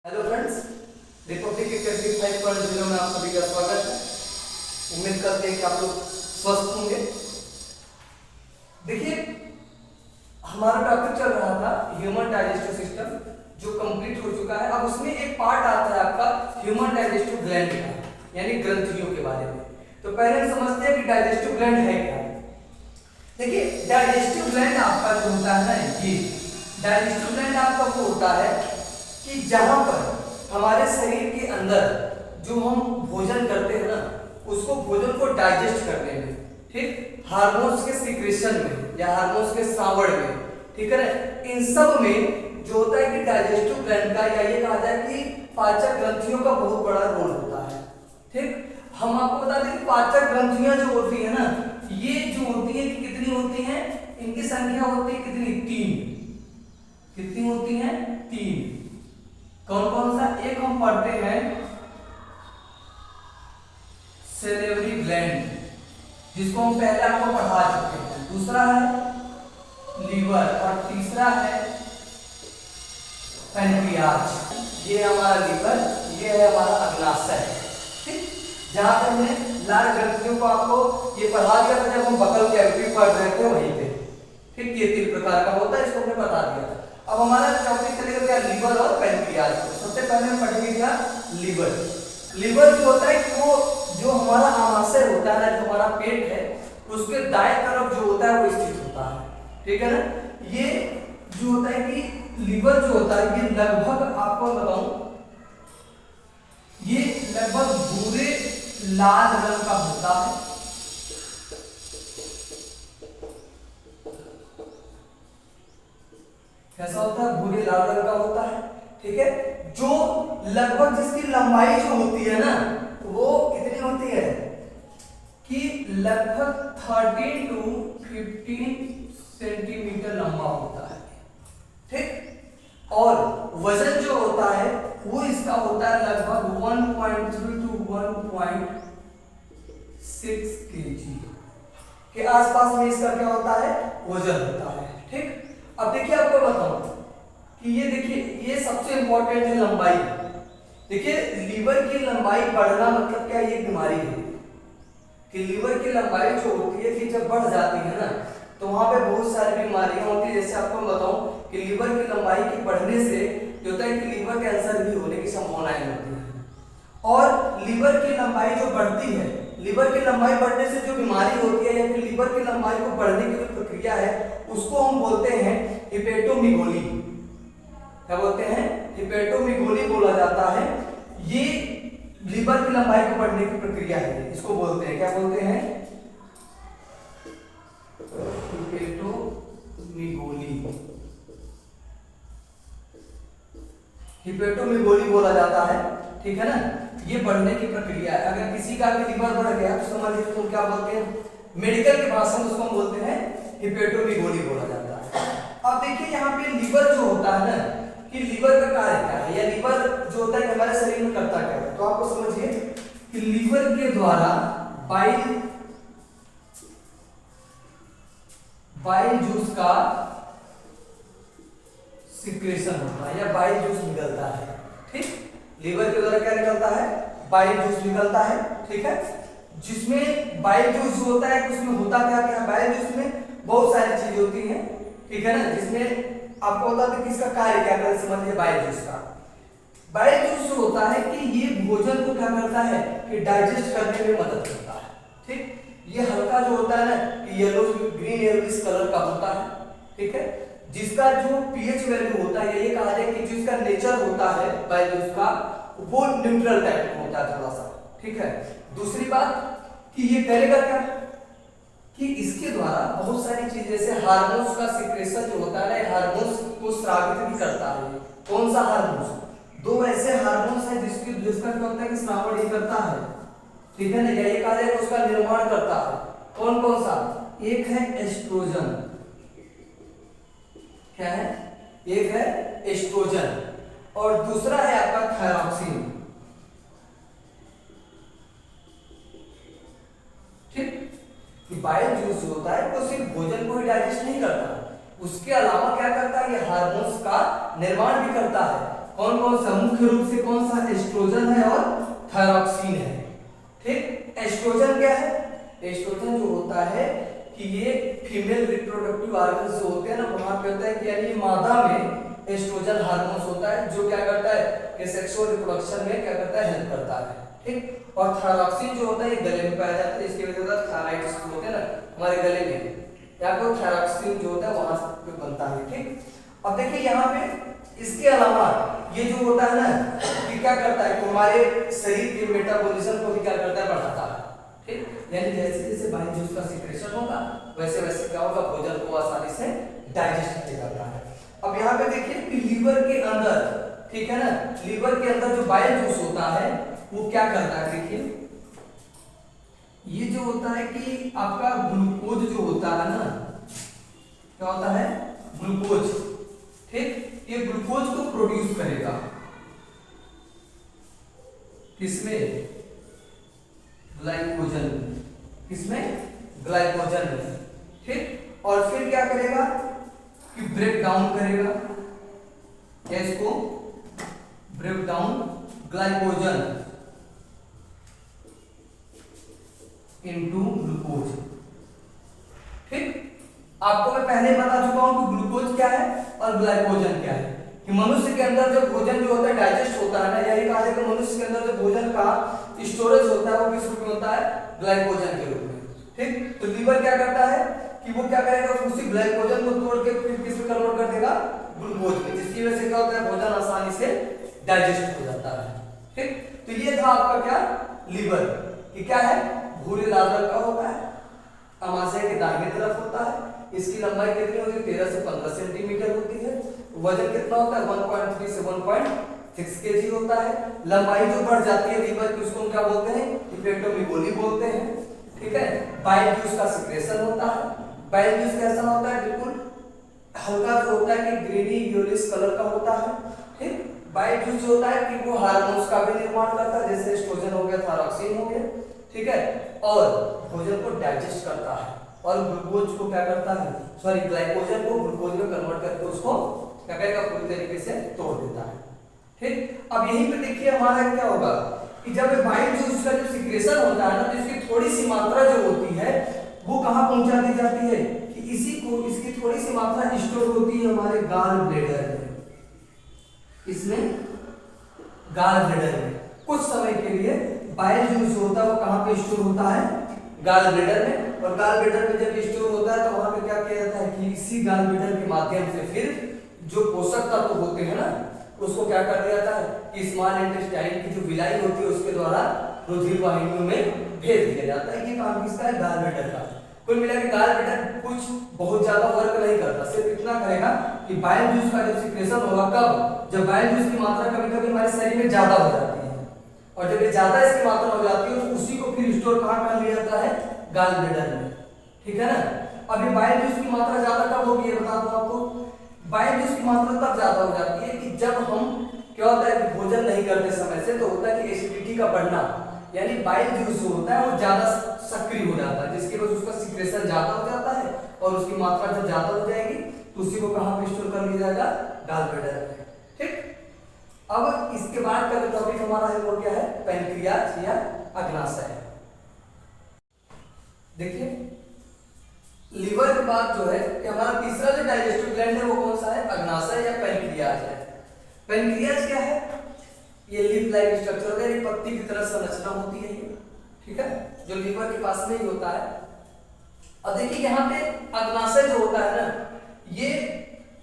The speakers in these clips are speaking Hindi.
हेलो फ्रेंड्स, रिपब्लिक एकेडमी 5.0 में आप सभी का स्वागत है। उम्मीद करते हैं कि आप लोग स्वस्थ होंगे। देखिए, हमारा टॉपिक चल रहा था ह्यूमन डाइजेस्टिव सिस्टम, जो कंप्लीट हो चुका है। अब उसमें एक पार्ट आता है आपका ह्यूमन डाइजेस्टिव ग्लैंड का, यानी ग्रंथियों के बारे में। तो पहले हम समझते हैं कि डाइजेस्टिव ग्लैंड है क्या। देखिए, डाइजेस्टिव ग्लैंड आपका जो होता है ना, ये डाइजेस्टिव ग्लैंड आपका वो होता है कि जहां पर हमारे शरीर के अंदर जो हम भोजन करते हैं ना, उसको भोजन को डाइजेस्ट करने में, ठीक, हार्मोन्स के सीक्रेशन में या हार्मोन्स के श्रावण में, ठीक है ना, इन सब में जो होता है कि डाइजेस्टिव ग्लैंड का, या ये कहा जाए कि पाचक ग्रंथियों का बहुत बड़ा रोल होता है। ठीक, हम आपको बता दें कि पाचक ग्रंथियां जो होती है ना, ये जो होती है कि कितनी होती हैं, इनकी संख्या होती है कितनी, 3। कितनी होती हैं, 3। कौन कौन सा? एक हम पढ़ते हैं सेलेवरी ग्लैंड, जिसको हम पहले आपको पढ़ा चुके हैं। दूसरा है लीवर और तीसरा है पैनक्रियाज। ये हमारा लीवर, ये है हमारा अग्नाशय। ठीक, जहां पे हमने लाल ग्रंथियों को आपको ये पढ़ा दिया था जब हम बकल कैविटी पढ़ रहे थे, वहीं पे। ठीक, ये 3 प्रकार का होता है, इसको हमने बता दिया। अब हमारा टॉपिक चलेगा क्या, लीवर और पैनक्रियाज। सबसे पहले हम पढ़ेंगे क्या, लीवर। लीवर जो होता है कि वो जो हमारा आमाशय होता है, जो हमारा पेट है, उसके दाएं तरफ जो होता है वो स्थित होता है। ठीक है ना। ये जो होता है कि लीवर जो होता है, ये लगभग आपको बताऊं, ये लगभग भूरे लाल रंग का होता है। कैसा होता है, भूरे लाल रंग का होता है। ठीक है, जो लगभग जिसकी लंबाई जो होती है ना, वो कितनी होती है कि लगभग 13 to 15 सेंटीमीटर लंबा होता है। ठीक, और वजन जो होता है वो इसका होता है लगभग 1.3 to 1.6 kg के आसपास में इसका क्या होता है, वजन होता है। ठीक, अब देखिए आपको बताऊं कि ये देखिए, ये सबसे इंपॉर्टेंट है लंबाई। देखिए, लीवर की लंबाई बढ़ना मतलब क्या, ये बीमारी है कि लीवर की लंबाई जो होती है कि जब बढ़ जाती है ना, तो वहां पे बहुत सारी बीमारियां होती है। जैसे आपको बताऊं कि लीवर की लंबाई के बढ़ने से जो होता है कि लीवर कैंसर भी होने की संभावनाएं होती है। और लीवर की लंबाई जो बढ़ती है, लीवर की लंबाई बढ़ने से जो बीमारी होती है, या फिर लीवर की लंबाई को बढ़ने की जो प्रक्रिया है, उसको हम बोलते हैं हिपेटोमीगोली। क्या बोलते हैं, हिपेटोमीगोली बोला जाता है। ये लीवर की लंबाई को बढ़ने की प्रक्रिया है, इसको बोलते हैं, क्या बोलते हैं, हिपेटोमीगोली। हिपेटोमीगोली बोला जाता है। ठीक है ना, ये बढ़ने की प्रक्रिया है। अगर किसी का भी लीवर बढ़ गया तो समझ लीजिए तो क्या बोलते हैं, मेडिकल के भाषा में उसको हम बोलते हैं हिपेटोमीगोली बोला जाता है। अब देखिए, यहाँ पे लीवर जो होता है ना, कि लीवर का कार्य क्या है, या लीवर जो होता है कि हमारे शरीर में करता क्या है, तो आपको समझिए कि लीवर के द्वारा बाइल जूस का सिक्रेशन होता है, या बाइल जूस निकलता है। ठीक, लीवर के द्वारा क्या निकलता है, बाइल जूस निकलता है। ठीक है, जिसमें बाइल जूस जो होता है, उसमें होता क्या क्या है, बाइल जूस में बहुत सारी चीजें होती हैं। ठीक है ना, जिसमें आपको बता दें कि इसका कार्य क्या करता है, समझिए बाइल जूस का। बाइल जूस जो होता है कि ये भोजन को क्या करता है कि डाइजेस्ट करने में मदद करता है। ठीक, ये हल्का जो होता है ना कि येलो ग्रीन येलोइश कलर का होता है। ठीक है, जिसका जो पीएच वैल्यू होता है, ये कहा जाए कि जिसका नेचर होता है बाइल जूस का, वो न्यूट्रल टाइप में होता है थोड़ा सा। ठीक है, दूसरी बात कि ये करेगा क्या कि इसके द्वारा बहुत सारी चीजें, जैसे हार्मोन्स का सिक्रेशन जो होता है, हार्मोन्स को स्रावित भी करता है। कौन सा हार्मोन्स, 2 ऐसे हार्मोन्स हैं जिसका क्या होता है कि स्रावण ही करता है। ठीक है ना, या ये कहा जाए कि उसका निर्माण करता है। कौन कौन सा, एक है एस्ट्रोजन। क्या है, एक है एस्ट्रोजन और दूसरा है आपका थायरॉक्सिन। ठीक, कि बाइल जूस जो होता है वो सिर्फ भोजन को ही डाइजेस्ट नहीं करता, उसके अलावा क्या करता है, ये हार्मोन्स का निर्माण भी करता है। कौन कौन सा, मुख्य रूप से कौन सा, एस्ट्रोजन है और थायरॉक्सिन है। ठीक, एस्ट्रोजन क्या है? एस्ट्रोजन जो होता है कि ये फीमेल रिप्रोडक्टिव ऑर्गन जो होते हैं ना, वहां पे होता है कि यानी मादा में एस्ट्रोजन हार्मोन होता है जो क्या करता है कि सेक्सुअल रिप्रोडक्शन में क्या करता है, हेल्प करता है। ठीक, और थायरॉक्सिन जो होता है ये गले में पाया जाता है, इसकी वजह से थायराइड्स होते हैं ना हमारे गले में, या फिर थायरॉक्सिन जो होता है वहां पे बनता है। ठीक, अब देखिए यहाँ पे इसके अलावा ये जो होता है ना कि क्या करता है कि हमारे शरीर के मेटाबॉलिज्म को भी क्या करता है, बढ़ाता है। ठीक, यानी जैसे जैसे बाइल जूस का सिक्रेशन होगा वैसे वैसे क्या होगा, भोजन को आसानी से डाइजेस्ट किया जाता है। अब यहाँ पे देखिए कि लीवर के अंदर, ठीक है ना, लीवर के अंदर जो बाइल जूस होता है वो क्या करता है, देखिए ये जो होता है कि आपका ग्लूकोज जो होता है ना, क्या होता है, ग्लूकोज। ठीक, ये ग्लूकोज को प्रोड्यूस करेगा किसमें, ग्लाइकोजन, किसमें, ग्लाइकोजन में। ठीक, और फिर क्या करेगा कि ब्रेक डाउन करेगा, क्या इसको break down glycogen into glucose. ठीक, आपको मैं पहले बता चुका हूं कि ग्लूकोज क्या है और ग्लाइकोजन क्या है, कि मनुष्य के अंदर जो भोजन जो होता है डाइजेस्ट होता है ना, यही कहा है कि मनुष्य के अंदर जो भोजन का स्टोरेज होता है वो किस रूप में होता है, ग्लाइकोजन के रूप में। ठीक, तो लीवर क्या करता है कि वो क्या करेगा, उसी ग्लाइकोजन को तोड़ के फिर किस में कन्वर्ट कर देगा, ग्लूकोज में, जिसकी वजह से क्या होता है, भोजन आसानी से डाइजेस्ट हो जाता है। ठीक, तो ये था आपका क्या, लीवर, कि क्या है, भूरे लाल रंग का होता है, अमाशय के दाहिने तरफ होता है, इसकी लंबाई कितनी होती है, 13 से 15 सेंटीमीटर होती है, वजन कितना होता है, 1.3 से 1.6 केजी होता है। लंबाई जो बढ़ जाती है लीवर की उसको हम क्या बोलते हैं, हेपेटोमीगोली बोलते हैं। ठीक है, बाइल जूस का सिक्रेशन होता है, बाइल जूस कैसा होता है, बिल्कुल हल्का जो होता है कि ग्रीनी येलोइश कलर का होता है। ठीक, बाइल जूस जो होता है कि वो हार्मोन्स का भी निर्माण करता है, जैसे एस्ट्रोजन हो गया, थायरॉक्सिन हो गया। ठीक है, और भोजन को डाइजेस्ट करता है और ग्लूकोज को क्या करता है, सॉरी ग्लाइकोजन को ग्लूकोज में कन्वर्ट करके उसको क्या करेगा, पूरी तरीके से तोड़ देता है। ठीक, अब यहीं पे देखिए हमारा क्या होगा कि जब बाइल जूस का जो सिक्रेशन होता है ना, तो इसकी थोड़ी सी मात्रा जो होती है वो कहां पहुंचा दी जाती है, कि इसी को, इसकी थोड़ी सी मात्रा स्टोर होती है हमारे गाल ब्लैडर में, इसमें गाल ब्लैडर में कुछ समय के लिए बाइल जूस होता है वो कहां पे स्टोर होता है, गाल ब्लैडर में। और गाल ब्लैडर में जब स्टोर होता है तो वहां पे क्या किया जाता है कि इसी गाल ब्लैडर के माध्यम से फिर जो पोषक तत्व होते हैं ना उसको क्या कर दिया जाता है कि स्मॉल इंटेस्टाइन की जो विलाई होती है उसके द्वारा रुधिर वाहिनियों में भेज दिया जाता है। ये काम किसका है, गाल ब्लैडर का। कुल मिला के गाल ब्लैडर कुछ बहुत ज्यादा वर्क नहीं करता, सिर्फ इतना करेगा कि बाइल जूस का जब सिक्रेशन होगा, कब, जब बाइल जूस की मात्रा कभी-कभी हमारे शरीर में ज्यादा हो जाती है, और जब ये ज्यादा इसकी मात्रा हो जाती है तो उसी को फिर स्टोर कहां कर लिया जाता है, गाल ब्लैडर में। ठीक है ना, अब ये बाइल जूस की मात्रा ज्यादा कब होगी ये बता दूं आपको। बाइल जूस की मात्रा तब ज्यादा हो जाती है कि जब हम क्या होता है कि भोजन नहीं करते समय से, तो होता है कि एसिडिटी का बढ़ना, यानी बाइल जूस जो होता है वो ज्यादा सक्रिय हो जाता है, जिसकी वजह से उसका सिक्रेशन ज्यादा हो जाता है, और उसकी मात्रा जब ज्यादा हो जाएगी तो उसी को कहां पे स्टोर कर लिया जाएगा, गाल ब्लैडर में। ठीक, अब इसके बाद का जो टॉपिक हमारा है वो क्या है, पैनक्रियाज या अग्नाशय। देखिए लीवर के बाद जो है कि हमारा तीसरा जो डाइजेस्टिव ग्लैंड है वो कौन सा है, अग्नाशय या पैनक्रियाज है। पैनक्रियाज क्या है, ये लीफ लाइक स्ट्रक्चर है, ये पत्ती की तरह संरचना होती है ये। ठीक है, जो लीवर के पास में ही होता है। अब देखिए यहाँ पे अग्नाशय जो होता है ना, ये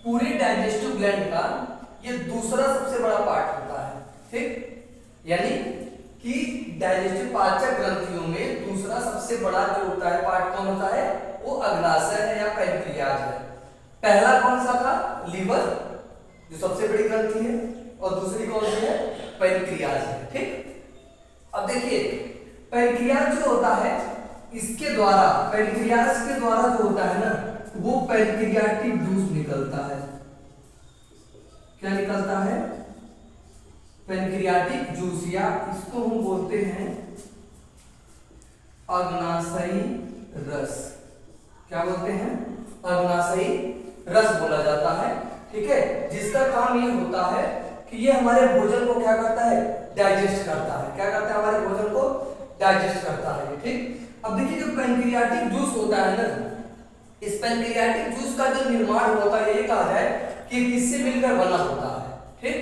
पूरे डाइजेस्टिव ग्लैंड का ये दूसरा सबसे बड़ा पार्ट होता है। ठीक, यानी कि डाइजेस्टिव पाचक ग्रंथियों में दूसरा सबसे बड़ा जो होता है पार्ट कौन होता है, वो अग्नाशय है या पैनक्रियाज है। पहला कौन सा था, लीवर जो सबसे बड़ी ग्रंथि है, और दूसरी कौन सी है, पैनक्रियाज है। ठीक, अब देखिए पैनक्रियाज जो होता है इसके द्वारा, पैनक्रियाज के द्वारा जो होता है ना वो पैनक्रियाटिक जूस निकलता है। क्या निकलता है, पैनक्रियाटिक जूस, या इसको हम बोलते हैं अग्नाशयी रस। क्या बोलते हैं, अग्नाशयी रस बोला जाता है। ठीक है, जिसका काम ये होता है कि ये हमारे भोजन को क्या करता है, डाइजेस्ट करता है। क्या करता है, हमारे भोजन को डाइजेस्ट करता है। ठीक, अब देखिए जो पैनक्रियाटिक जूस होता है ना, इस पैनक्रियाटिक जूस का जो निर्माण होता है, ये कहा जाए कि किससे मिलकर बना होता है। ठीक,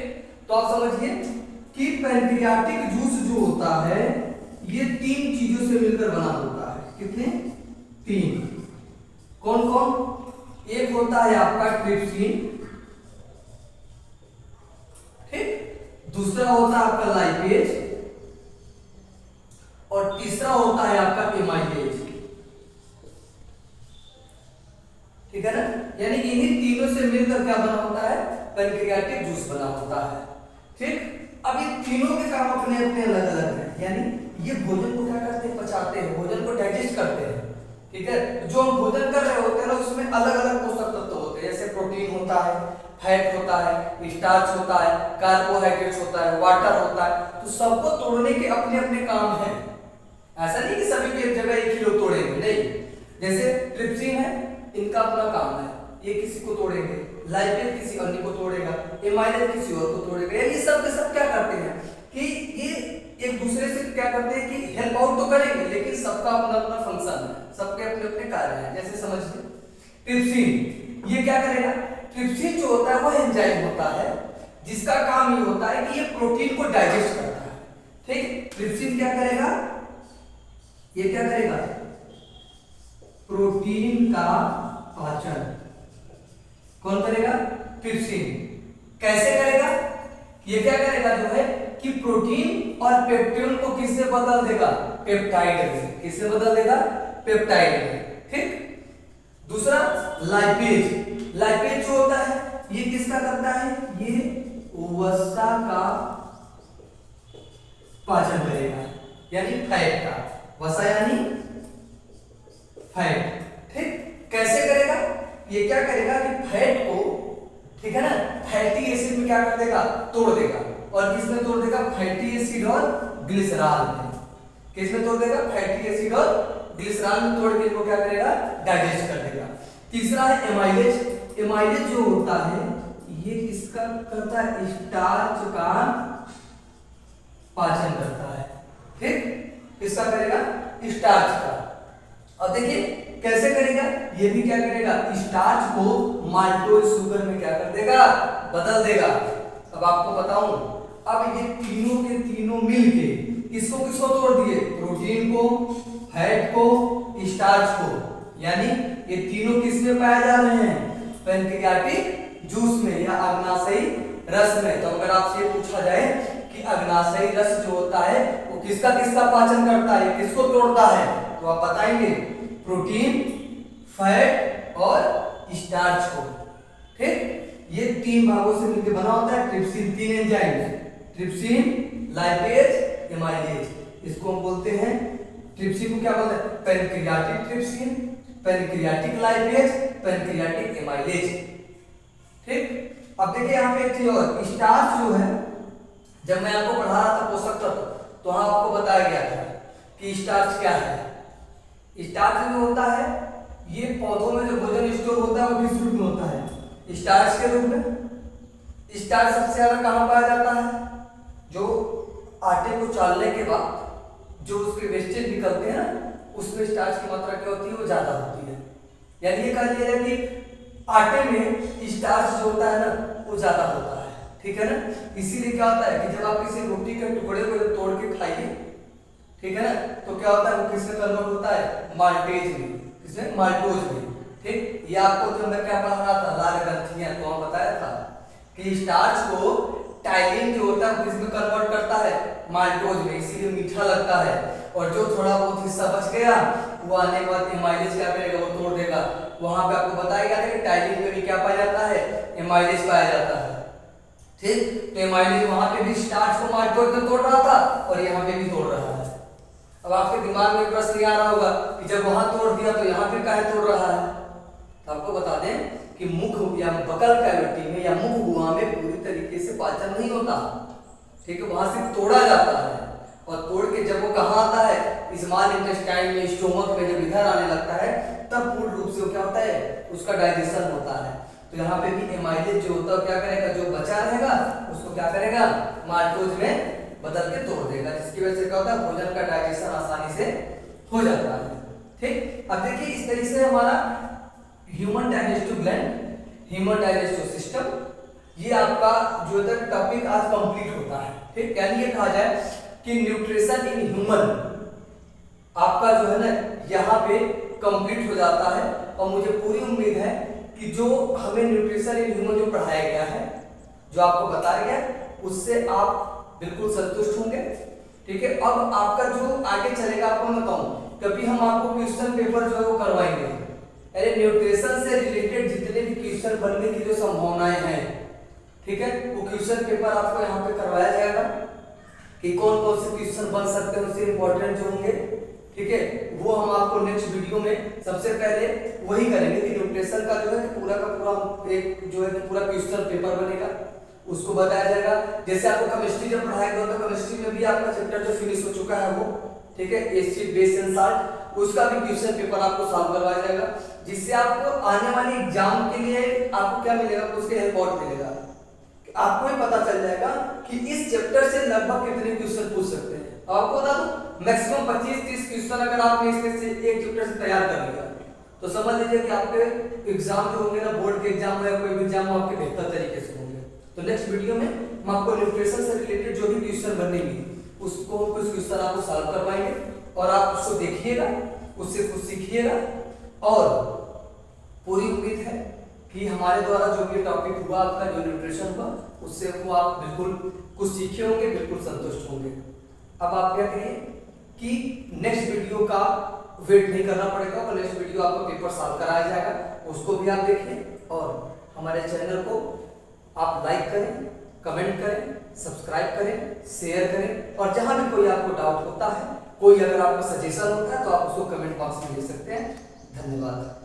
तो आप समझिए कि पैनक्रियाटिक जूस जो होता है ये 3 चीजों से मिलकर बना होता है। कितने? 3। कौन कौन? एक होता है आपका ट्रिप्सिन, ठीक, दूसरा होता है आपका लाइपेज, और तीसरा होता है आपका एमाइलेज। ठीक है ना, यानी इन्हीं तीनों से मिलकर क्या बना होता है, पैनक्रियाटिक जूस बना होता है। ठीक, अब ये तीनों के काम अपने अपने अलग अलग हैं, यानी ये भोजन को क्या करते हैं, पचाते हैं, भोजन को डाइजेस्ट करते हैं। ठीक है, जो हम भोजन कर रहे होते हैं ना उसमें अलग अलग पोषक तत्व होते हैं, जैसे प्रोटीन होता है, फैट होता है, स्टार्च होता है, कार्बोहाइड्रेट्स होता है, वाटर होता है, तो सबको तोड़ने के अपने अपने काम हैं। ऐसा नहीं कि सभी को एक जगह एक ही लोग तोड़ेंगे, नहीं। जैसे ट्रिप्सिन है, इनका अपना काम है, ये किसी को तोड़ेंगे, लाइपेज किसी अन्य को तोड़ेगा, एमाइलेज किसी और को तोड़ेगा। यानी सब के सब क्या करते हैं कि ये एक दूसरे से क्या करते हैं कि हेल्प आउट तो करेंगे, लेकिन सबका अपना अपना फंक्शन है, सबके अपने अपने कार्य हैं। जैसे समझिए ट्रिप्सिन, ये क्या करेगा, ट्रिप्सिन जो होता है वो एंजाइम होता है जिसका काम ये होता है कि ये प्रोटीन को डाइजेस्ट करता है। ठीक, ट्रिप्सिन क्या करेगा, ये क्या करेगा, प्रोटीन का पाचन। कौन करेगा, ट्रिप्सिन। कैसे करेगा, ये क्या करेगा जो है कि प्रोटीन और पेप्टोन को किससे बदल देगा, पेप्टाइड में। किससे बदल देगा, पेप्टाइड में। ठीक, दूसरा लाइपेज। लाइपेज जो होता है ये किसका करता है, ये वसा का पाचन करेगा, यानी फैट का। वसा यानी फैट। ठीक, कैसे करेगा, ये क्या करेगा कि फैट को, ठीक है ना, फैटी एसिड में क्या कर देगा, तोड़ देगा। और किसमें तोड़ देगा, फैटी एसिड और ग्लिसरॉल में। किसमें तोड़ देगा, फैटी एसिड और ग्लिसरॉल में तोड़ के इनको क्या करेगा, डाइजेस्ट कर देगा। तीसरा है एमाइलेज। एमाइलेज जो होता है ये किसका करता है, स्टार्च का पाचन करता है। ठीक, किसका करेगा, स्टार्च का। अब देखिए कैसे करेगा, ये भी क्या करेगा, स्टार्च को माल्टोज शुगर में क्या कर देगा, बदल देगा। अब आपको बताऊं, अब ये तीनों के तीनों मिलके किसको किसको तोड़ दिए, प्रोटीन को, फैट को, स्टार्च को। यानी ये तीनों किसमें पाए जा रहे हैं, पैनक्रियाटिक जूस में या अग्नाशयी रस में। तो अगर आपसे पूछा जाए कि अग्नाशयी रस जो होता है वो किसका किसका पाचन करता है, किसको तोड़ता है, तो आप बताएंगे प्रोटीन, फैट और स्टार्च को। ठीक, ये 3 भागों से मिलकर बना होता है trypsin. 3 enzyme, trypsin, lipase, amylase. इसको हम बोलते हैं, ट्रिप्सिन को क्या बोलते हैं, pancreatic trypsin, pancreatic lipase, pancreatic amylase. ठीक, अब देखिए यहाँ पे एक चीज और, स्टार्च जो है, जब मैं आपको पढ़ा रहा था पोषक तत्व, तो हाँ आपको बताया गया था कि स्टार्च क्या है। स्टार्च जो होता है ये पौधों में जो भोजन स्टोर होता है वो किस रूप में होता है, स्टार्च के रूप में। स्टार्च सबसे ज्यादा कहाँ पाया जाता है, जो आटे को चालने के बाद जो उसके वेस्टेज निकलते हैं ना, उसमें स्टार्च की मात्रा क्या होती है, वो ज्यादा होती है। यानी ये कह लिया जाए कि आटे में स्टार्च जो होता है ना वो ज्यादा होता है। ठीक है ना, इसीलिए क्या होता है कि जब आप किसी रोटी के टुकड़े को तोड़ के खाइए, ठीक है ना, तो क्या होता है वो किसमें कन्वर्ट होता है, माल्टेज में, किसमें, माल्टोज में। ठीक, ये आपको जो मैं क्या पढ़ा रहा था, लाल ग्रंथियां, तो हम बताया था कि स्टार्च को टाइलिन जो होता है किसमें कन्वर्ट करता है, माल्टोज में, इसीलिए मीठा लगता है। और जो थोड़ा बहुत हिस्सा बच गया वो आने के बाद एमाइलेज क्या करेगा, वो तोड़ देगा। वहां पे आपको बताया गया था कि टाइलिन में भी क्या पाया जाता है, एमाइलेज पाया जाता है। ठीक, तो एमाइलेज वहां पे भी स्टार्च को माल्टोज में तोड़ रहा था और यहाँ पे भी तोड़ रहा है। अब आपके दिमाग में प्रश्न आ रहा होगा कि जब वहां तोड़ दिया तो यहाँ पे काहे तोड़ रहा है। तो आपको बता दें कि मुख या बकल कैविटी में या मुख गुहा में पूरी तरीके से पाचन नहीं होता। ठीक है, वहां से तोड़ा जाता है और तोड़ के जब वो कहाँ आता है, स्मॉल इंटेस्टाइन में, स्टोमक में, जब इधर आने लगता है तब पूर्ण रूप से क्या होता है, उसका डाइजेशन होता है। तो तो यहाँ पे भी एमाइलेज जो होता है क्या करेगा, जो बचा रहेगा उसको क्या करेगा, माल्टोज में बदल के तोड़ देगा, जिसकी वजह से क्या होता है, भोजन का डाइजेशन आसानी से हो जाता है। ठीक, अब देखिए इस तरीके से हमारा human digestive gland, human digestive system, ये आपका जो है टॉपिक आज कंप्लीट होता है। ठीक, यानी ये कहा जाए कि न्यूट्रिशन इन ह्यूमन आपका जो है ना यहाँ पे कंप्लीट हो जाता है। और मुझे पूरी उम्मीद है कि जो हमें न्यूट्रिशन इन ह्यूमन जो पढ़ाया गया है, जो आपको बताया गया, उससे आप बिल्कुल संतुष्ट होंगे। ठीक है, अब आपका जो आगे चलेगा आपको मैं बताऊं, कभी हम आपको क्वेश्चन पेपर जो है वो करवाएंगे, अरे न्यूट्रिशन से रिलेटेड जितने भी क्वेश्चन बनने की जो संभावनाएं हैं, ठीक है, वो क्वेश्चन पेपर आपको यहाँ पे करवाया जाएगा कि कौन कौन से क्वेश्चन बन सकते हैं, उससे इंपॉर्टेंट जो होंगे। ठीक है, वो हम आपको नेक्स्ट वीडियो में सबसे पहले वही करेंगे कि न्यूट्रिशन का जो है पूरा का पूरा एक जो है पूरा क्वेश्चन पेपर बनेगा, उसको बताया जाएगा। जैसे आपको केमिस्ट्री जब पढ़ाया गया तो केमिस्ट्री में भी आपका चैप्टर जो फिनिश हो चुका है वो, ठीक है, एसिड बेस एंड साल्ट, उसका भी क्वेश्चन पेपर आपको सॉल्व करवाया जाएगा, जिससे आपको आने वाले एग्जाम के लिए आपको क्या मिलेगा, उसके हेल्प आउट मिलेगा। आपको ही पता चल जाएगा कि इस चैप्टर से लगभग कितने क्वेश्चन पूछ सकते हैं। आपको बता दूं मैक्सिमम 25-30 क्वेश्चन अगर आपने इसमें से एक चैप्टर से तैयार कर लिया तो समझ लीजिए कि आपके एग्जाम जो होंगे ना, बोर्ड के एग्जाम हो या कोई भी एग्जाम हो, आपके बेहतर तरीके से होंगे। तो नेक्स्ट वीडियो में हम आपको न्यूट्रिशन से रिलेटेड जो भी क्वेश्चन बनेंगे उसको कुछ क्वेश्चन आपको सॉल्व करवाएंगे और आप उसको देखिएगा, उससे कुछ सीखिएगा। और पूरी उम्मीद है कि हमारे द्वारा जो भी टॉपिक हुआ आपका, जो न्यूट्रिशन हुआ, उससे वो आप बिल्कुल कुछ सीखे होंगे, बिल्कुल संतुष्ट होंगे। अब आप क्या करिए कि नेक्स्ट वीडियो का वेट नहीं करना पड़ेगा और नेक्स्ट वीडियो आपको पेपर सॉल्व कराया जाएगा, उसको भी आप देखिए। और हमारे चैनल को आप लाइक करें, कमेंट करें, सब्सक्राइब करें, शेयर करें, और जहां भी कोई आपको डाउट होता है, कोई अगर आपको सजेशन होता है तो आप उसको कमेंट बॉक्स में लिख सकते हैं। धन्यवाद।